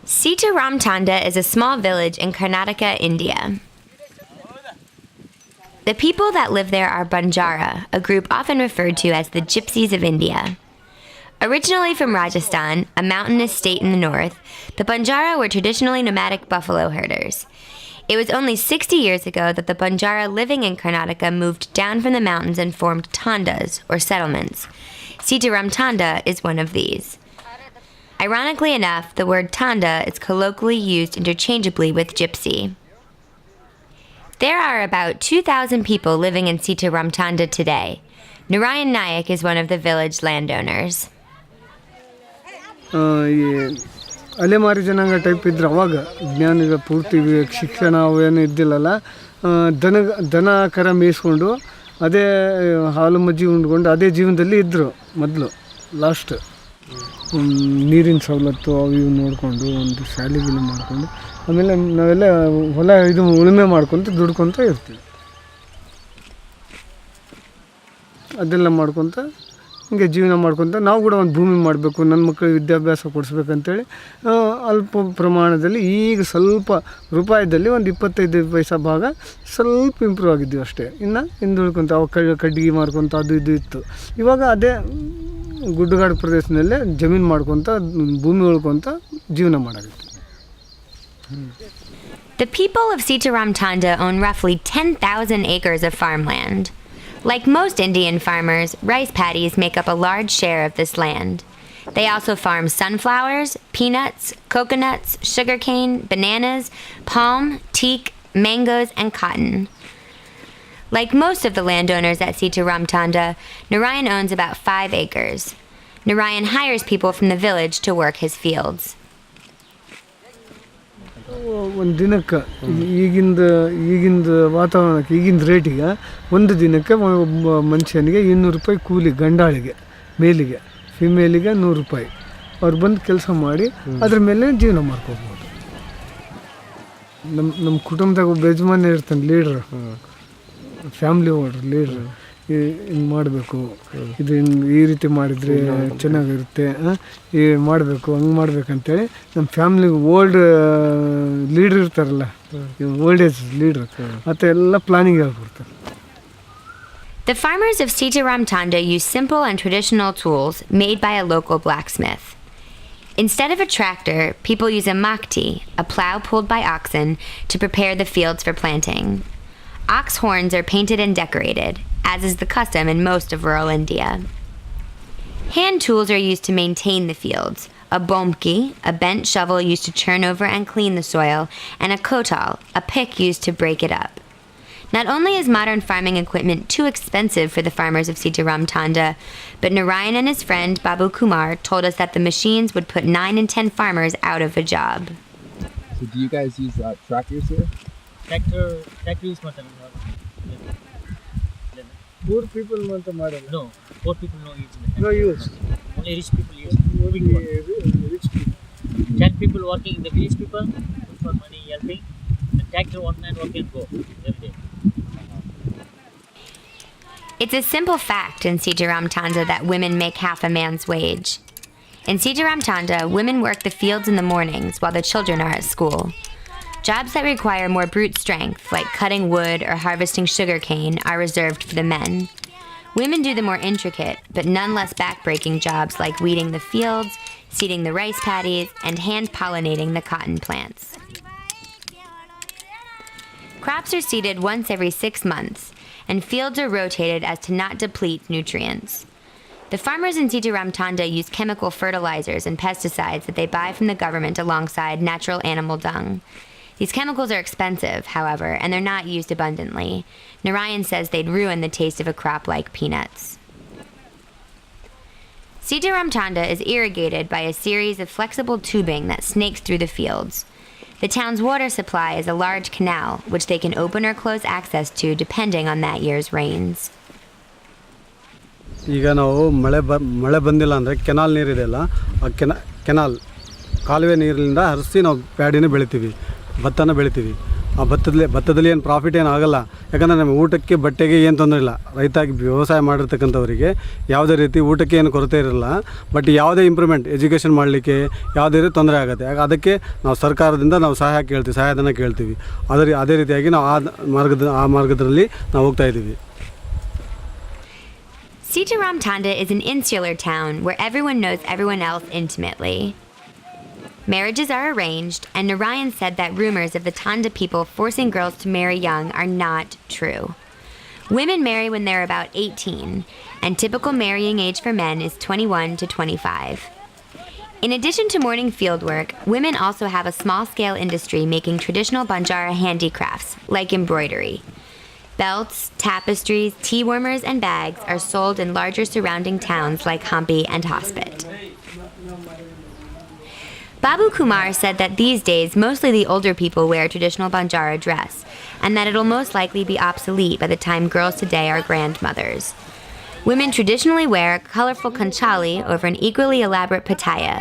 Sitaramtanda is a small village in Karnataka, India. The people that live there are Banjara, a group often referred to as the gypsies of India. Originally from Rajasthan, a mountainous state in the north, the Banjara were traditionally nomadic buffalo herders. It was only 60 years ago that the Banjara living in Karnataka moved down from the mountains and formed tandas, or settlements. Sitaramtanda is one of these. Ironically enough, the word tanda is colloquially used interchangeably with gypsy. There are about 2,000 people living in Sitaramtanda today. Naryan Naik is one of the village landowners. ಅಲೆಮಾರಿ ಜನಾಂಗ type ಇದ್ರೆ ಅವಾಗ ಜ್ಞಾನಿಗ ಪೂರ್ತಿ ಶಿಕ್ಷಣ ಅವೇನು ಇದ್ದಿಲ್ಲಲ್ಲ. ದನ ಕರ ಮೇಯಿಸ್ಕೊಂಡು ಅದೇ ಹಾಲು ಮಜ್ಜಿ ಉಂಡ್ಕೊಂಡು ಅದೇ ಜೀವನದಲ್ಲಿ ಇದ್ದರು ಮೊದಲು. ಲಾಸ್ಟ್ ನೀರಿನ ಸವಲತ್ತು ಅವು ಇವು ನೋಡಿಕೊಂಡು ಒಂದು ಶಾಲೆಗಳು ಮಾಡಿಕೊಂಡು ಆಮೇಲೆ ನಾವೆಲ್ಲ ಹೊಲ ಇದು ಉಳುಮೆ ಮಾಡ್ಕೊತ ದುಡ್ಕೊತ ಇರ್ತೀವಿ. ಅದೆಲ್ಲ ಮಾಡ್ಕೊತ ಹಿಂಗೆ ಜೀವನ ಮಾಡ್ಕೊತ ನಾವು ಕೂಡ ಒಂದು ಭೂಮಿ ಮಾಡಬೇಕು, ನನ್ನ ಮಕ್ಕಳಿಗೆ ವಿದ್ಯಾಭ್ಯಾಸ ಕೊಡಿಸ್ಬೇಕಂತೇಳಿ ಅಲ್ಪ ಪ್ರಮಾಣದಲ್ಲಿ ಈಗ ಸ್ವಲ್ಪ ರೂಪಾಯಿದಲ್ಲಿ ಒಂದು 25 ಪೈಸಾ ಭಾಗ ಸ್ವಲ್ಪ ಇಂಪ್ರೂವ್ ಆಗಿದ್ದೀವಿ ಅಷ್ಟೇ. ಇನ್ನು ಹಿಂದುಳ್ಕೊತ ಅವಾಗ ಕಡ್ಡಿಗೆ ಮಾರ್ಕೊತ ಅದು ಇದು ಇತ್ತು. ಇವಾಗ ಅದೇ ಗುಡ್ಡಗಾಡು ಪ್ರದೇಶದಲ್ಲೇ ಜಮೀನು ಮಾಡ್ಕೊತ ಭೂಮಿ ಉಳ್ಕೊತ ಜೀವನ ಮಾಡಾಗುತ್ತೆ. The people of Sitaramtanda own roughly 10,000 acres of farmland. Like most Indian farmers, rice paddies make up a large share of this land. They also farm sunflowers, peanuts, coconuts, sugarcane, bananas, palm, teak, mangoes, and cotton. Like most of the landowners at Sitaramtanda, Narayan owns about 5 acres. Narayan hires people from the village to work his fields. ಒಂದು ದಿನಕ್ಕೆ ಈಗಿಂದ ವಾತಾವರಣಕ್ಕೆ ಈಗಿನ ರೇಟಿಗೆ ಒಂದು ದಿನಕ್ಕೆ ಒಬ್ಬ ಮನುಷ್ಯನಿಗೆ 200 ರೂಪಾಯಿ ಕೂಲಿ, ಗಂಡಾಳಿಗೆ, ಮೇಲಿಗೆ, ಫಿಮೇಲಿಗೆ 100 ರೂಪಾಯಿ. ಅವ್ರು ಬಂದು ಕೆಲಸ ಮಾಡಿ ಅದ್ರ ಮೇಲೆ ಜೀವನ ಮಾಡ್ಕೋಬೋದು. ನಮ್ಮ ಕುಟುಂಬದಾಗ ಒಬ್ಬ ಯಜಮಾನ ಇರ್ತಾನೆ, ಲೀಡ್ರ್, ಫ್ಯಾಮ್ಲಿ ಓಡ್ರ್ ಲೀಡ್ರ್. ಹಿಂಗೆ ಮಾಡಬೇಕು, ಇದು ಈ ರೀತಿ ಮಾಡಿದರೆ ಚೆನ್ನಾಗಿರುತ್ತೆ, ಮಾಡಬೇಕು, ಹಂಗೆ ಮಾಡ್ಬೇಕಂತೇಳಿ ನಮ್ಮ ಫ್ಯಾಮ್ಲಿಗೆ ಓಲ್ಡ್ ಲೀಡ್ರ್ ಇರ್ತಾರಲ್ಲ, ಓಲ್ಡ್ ಏಜ್ ಲೀಡ್ರ್, ಮತ್ತು ಎಲ್ಲ ಪ್ಲಾನಿಂಗ್ ಹೇಳ್ಕೊಡ್ತಾರೆ. The farmers of Sitaramtanda use simple and traditional tools made by a local blacksmith. Instead of a tractor, people use a makti, a plow pulled by oxen, to prepare the fields for planting. Ox horns are painted and decorated, as is the custom in most of rural India. Hand tools are used to maintain the fields. A bomki, a bent shovel used to churn over and clean the soil, and a kotal, a pick used to break it up. Not only is modern farming equipment too expensive for the farmers of Sitaramtanda, but Narayan and his friend Babu Kumar told us that the machines would put 9 in 10 farmers out of a job. So do you guys use tractors here? Tractor use matter. Poor people want to model. No, poor people no use. No use. Only rich people use. Only rich people. 10 people working in the village people look for money helping. The tractor one man working go every day. It's a simple fact in Sitaramtanda that women make half a man's wage. In Sitaramtanda, women work the fields in the mornings while the children are at school. Jobs that require more brute strength, like cutting wood or harvesting sugarcane, are reserved for the men. Women do the more intricate, but none less back-breaking jobs like weeding the fields, seeding the rice paddies, and hand-pollinating the cotton plants. Crops are seeded once every 6 months, and fields are rotated as to not deplete nutrients. The farmers in Sitaramtanda use chemical fertilizers and pesticides that they buy from the government alongside natural animal dung. These chemicals are expensive, however, and they're not used abundantly. Narayan says they'd ruin the taste of a crop like peanuts. Sitaramtanda is irrigated by a series of flexible tubing that snakes through the fields. The town's water supply is a large canal, which they can open or close access to depending on that year's rains. ಈಗ ನಾವು ಮಳೆ ಬಂದಿಲ್ಲ ಅಂದರೆ canal ನೀರಿದೆಯಲ್ಲ, ಆ canal ಕಾಲುವೆ ನೀರಿನಿಂದ ಹರಿಸಿ ನಾವು ಪ್ಯಾಡಿನ ಬೆಳಿತೀವಿ, ಭತ್ತನ ಬೆಳಿತೀವಿ. ಆ ಭತ್ತದಲ್ಲಿ ಏನು ಪ್ರಾಫಿಟ್ ಏನು ಆಗಲ್ಲ. ಯಾಕಂದರೆ ನಮಗೆ ಊಟಕ್ಕೆ ಬಟ್ಟೆಗೆ ಏನು ತೊಂದರೆ ಇಲ್ಲ. ರೈತಾಗಿ ವ್ಯವಸಾಯ ಮಾಡಿರ್ತಕ್ಕಂಥವರಿಗೆ ಯಾವುದೇ ರೀತಿ ಊಟಕ್ಕೆ ಏನು ಕೊರತೆ ಇರಲ್ಲ. ಬಟ್ ಯಾವುದೇ ಇಂಪ್ರೂವ್ಮೆಂಟ್ ಎಜುಕೇಷನ್ ಮಾಡಲಿಕ್ಕೆ ಯಾವುದೇ ರೀತಿ ತೊಂದರೆ ಆಗುತ್ತೆ. ಅದಕ್ಕೆ ನಾವು ಸರ್ಕಾರದಿಂದ ನಾವು ಸಹಾಯಧನ ಕೇಳ್ತೀವಿ. ಅದೇ ರೀತಿಯಾಗಿ ನಾವು ಆ ಮಾರ್ಗದಲ್ಲಿ ನಾವು ಹೋಗ್ತಾ ಇದ್ದೀವಿ. Sitaramtanda is an insular town where everyone knows everyone else intimately. Marriages are arranged, and Narayan said that rumors of the Tanda people forcing girls to marry young are not true. Women marry when they're about 18, and typical marrying age for men is 21 to 25. In addition to morning fieldwork, women also have a small-scale industry making traditional Banjara handicrafts, like embroidery. Belts, tapestries, tea warmers, and bags are sold in larger surrounding towns like Hampi and Hospit. Babu Kumar said that these days mostly the older people wear traditional Banjara dress, and that it'll most likely be obsolete by the time girls today are grandmothers. Women traditionally wear a colorful kanchali over an equally elaborate pataya.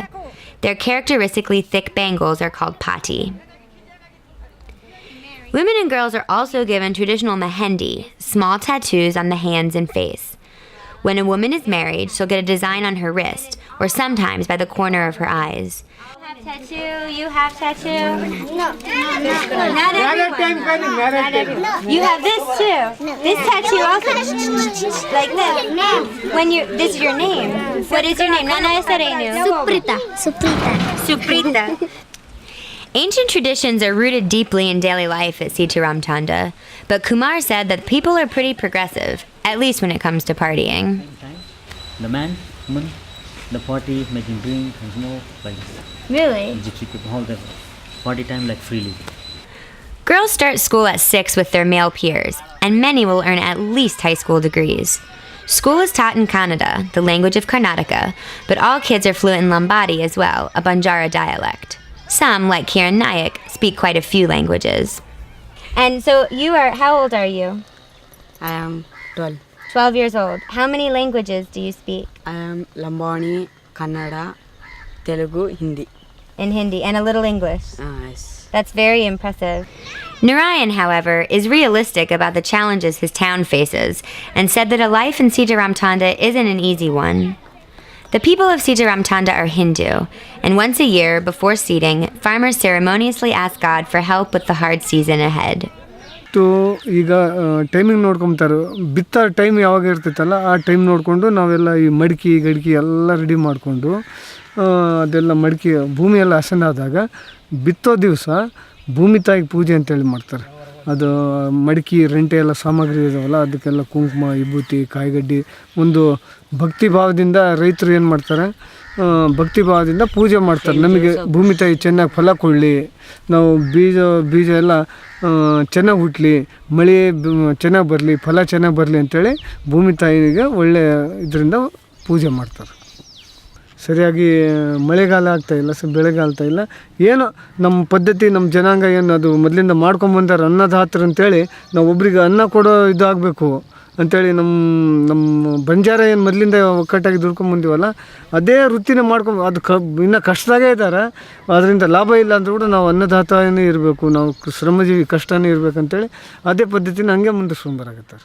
Their characteristically thick bangles are called pati. Women and girls are also given traditional mehendi, small tattoos on the hands and face. When a woman is married, she'll get a design on her wrist, or sometimes by the corner of her eyes. Tattoo, you have tattoo? No. Not everyone. Not everyone. You have this too. This tattoo also, like this. When you, this is your name. What is your name? Nana Sarenu. Suprita. Ancient traditions are rooted deeply in daily life at Sitaramtanda, but Kumar said that people are pretty progressive, at least when it comes to partying. The man, woman, the party, making drink and smoke, like this. Really? Gypsy people, all the party time like freely. Girls start school at 6 with their male peers, and many will earn at least high school degrees. School is taught in Kannada, the language of Karnataka, but all kids are fluent in Lambadi as well, a Banjara dialect. Some, like Naryan Naik, speak quite a few languages. And so how old are you? I am 12. 12 years old. How many languages do you speak? I am Lambani, Kannada, Telugu, Hindi. In Hindi, and a little English. Yes. That's very impressive. Narayan, however, is realistic about the challenges his town faces and said that a life in Sitaramtanda isn't an easy one. The people of Sitaramtanda are Hindu, and once a year, before seeding, farmers ceremoniously ask God for help with the hard season ahead. ಈಗ timing ನೋಡ್ಕೊತಾರೆ. ಬಿತ್ತೋ time ಯಾವಾಗ ಇರ್ತೈತಲ್ಲ ಆ time ನೋಡಿಕೊಂಡು ನಾವೆಲ್ಲ ಈ ಮಡಿಕೆ ಗಡಿಕೆ ಎಲ್ಲ ರೆಡಿ ಮಾಡಿಕೊಂಡು ಅದೆಲ್ಲ ಮಡಿಕೆ ಭೂಮಿ ಎಲ್ಲ ಹಸನಾದಾಗ ಬಿತ್ತೋ ದಿವಸ ಭೂಮಿ ತಾಯಿಗೆ ಪೂಜೆ ಅಂತೇಳಿ ಮಾಡ್ತಾರೆ. ಅದು ಮಡಿಕೆ ರೆಂಟೆ ಎಲ್ಲ ಸಾಮಗ್ರಿ ಇದಾವಲ್ಲ ಅದಕ್ಕೆಲ್ಲ ಕುಂಕುಮ ವಿಭೂತಿ ಕಾಯಿಗಡ್ಡೆ ಒಂದು ಭಕ್ತಿ ಭಾವದಿಂದ ರೈತರು ಏನು ಮಾಡ್ತಾರೆ, ಭಕ್ತಿ ಭಾವದಿಂದ ಪೂಜೆ ಮಾಡ್ತಾರೆ. ನಮಗೆ ಭೂಮಿ ತಾಯಿ ಚೆನ್ನಾಗಿ ಫಲ ಕೊಡಲಿ, ನಾವು ಬೀಜ ಎಲ್ಲ ಚೆನ್ನಾಗಿ ಹುಟ್ಟಲಿ, ಮಳೆ ಚೆನ್ನಾಗಿ ಬರಲಿ, ಫಲ ಚೆನ್ನಾಗಿ ಬರಲಿ ಅಂಥೇಳಿ ಭೂಮಿ ತಾಯಿಗೆ ಒಳ್ಳೆಯ ಇದರಿಂದ ಪೂಜೆ ಮಾಡ್ತಾರೆ. ಸರಿಯಾಗಿ ಮಳೆಗಾಲ ಆಗ್ತಾಯಿಲ್ಲ, ಬೆಳೆಗಾಲ ಆಗ್ತಾಯಿಲ್ಲ, ಏನೋ ನಮ್ಮ ಪದ್ಧತಿ ನಮ್ಮ ಜನಾಂಗ ಏನು ಅದು ಮೊದಲಿಂದ ಮಾಡ್ಕೊಂಬಂದಾರೆ. ಅನ್ನದಾತರು ಅಂತೇಳಿ ನಾವು ಒಬ್ರಿಗೆ ಅನ್ನ ಕೊಡೋ ಇದಾಗಬೇಕು ಅಂಥೇಳಿ ನಮ್ಮ ಬಂಜಾರ ಏನು ಮೊದಲಿಂದ ಒಕ್ಕಟ್ಟಾಗಿ ದುಡ್ಕೊಂಬಂದಿವಲ್ಲ ಅದೇ ವೃತ್ತಿನೇ ಅದು ಇನ್ನೂ ಕಷ್ಟದಾಗೇ ಇದ್ದಾರೆ. ಅದರಿಂದ ಲಾಭ ಇಲ್ಲ ಅಂದರೂ ಕೂಡ ನಾವು ಅನ್ನದಾತನೇ ಇರಬೇಕು, ನಾವು ಶ್ರಮಜೀವಿ ಕಷ್ಟನೇ ಇರಬೇಕಂತೇಳಿ ಅದೇ ಪದ್ಧತಿನ ಹಂಗೆ ಮುಂದುವರ್ಸ್ಕೊಂಬರಾಕತ್ತಾರೆ.